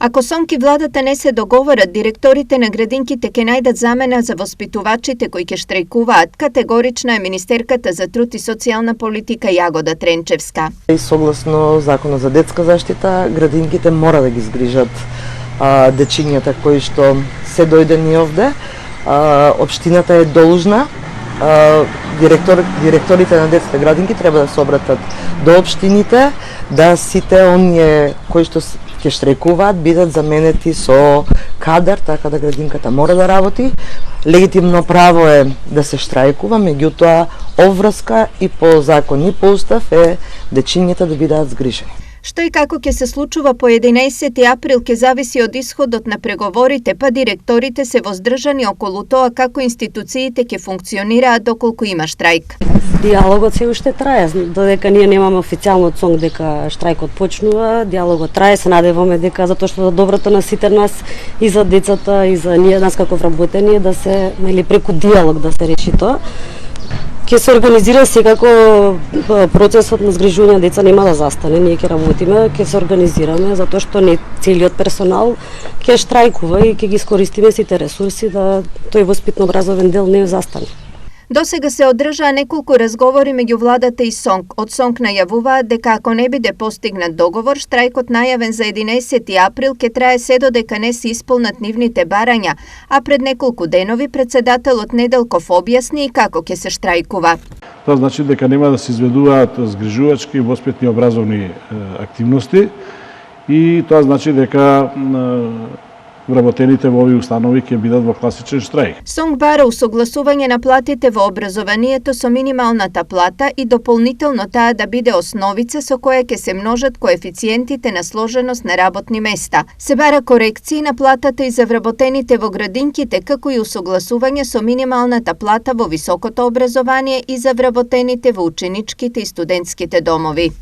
Ако СОНК и владата не се договорат, директорите на градинките ќе најдат замена за воспитувачите кои ќе штрајкуваат, категорична е министерката за труд и социјална политика Јагода Тренчевска. И согласно Законот за детска заштита, градинките мора да ги згрижат дечињата кои што се дојдени овде. Општината е должна, директорите на детските градинки треба да се обратат до општините, да сите оние кои што ќе штрајкуваат бидат заменети со кадар, така да градинката мора да работи. Легитимно право е да се штрајкува, меѓутоа обврска и по закон и по устав е дечињата да бидат згрижени. Што и како ќе се случува по 11 април ќе зависи од исходот на преговорите, па директорите се воздржани околу тоа како институциите ќе функционираат доколку има штрајк. Диалогот се уште трае, додека ние немаме официјално ЦОНК дека штрајкот почнува, диалогот трае, се надеваме дека затоа што за доброто на сите нас и за децата и за ние нас како вработени да се преку диалог да се реши тоа. Ќе се организира секако процесот на згрижување деца нема да застане, ние ќе работиме, ќе се организираме затоа што не целиот персонал ќе штрајкува и ќе ги искористиме сите ресурси да тој воспитно-образовен дел не застане. Досега се одржаа неколку разговори меѓу владата и СОНК. Од СОНК најавуваат дека ако не биде постигнат договор, штрајкот најавен за 11 април ќе трае се додека не се исполнат нивните барања, а пред неколку денови председателот Неделков објасни и како ќе се штрајкува. Тоа значи дека нема да се изведуваат згрижувачки и воспитни образовни активности и тоа значи дека вработените во овие установи ќе бидат во класичен штрајк. СОНК бара усогласување на платите во образованието со минималната плата и дополнително таа да биде основица со која ќе се множат коефициентите на сложеност на работни места. Се бара корекции на платата и за вработените во градинките, како и усогласување со минималната плата во високото образование и за вработените во ученичките и студентските домови.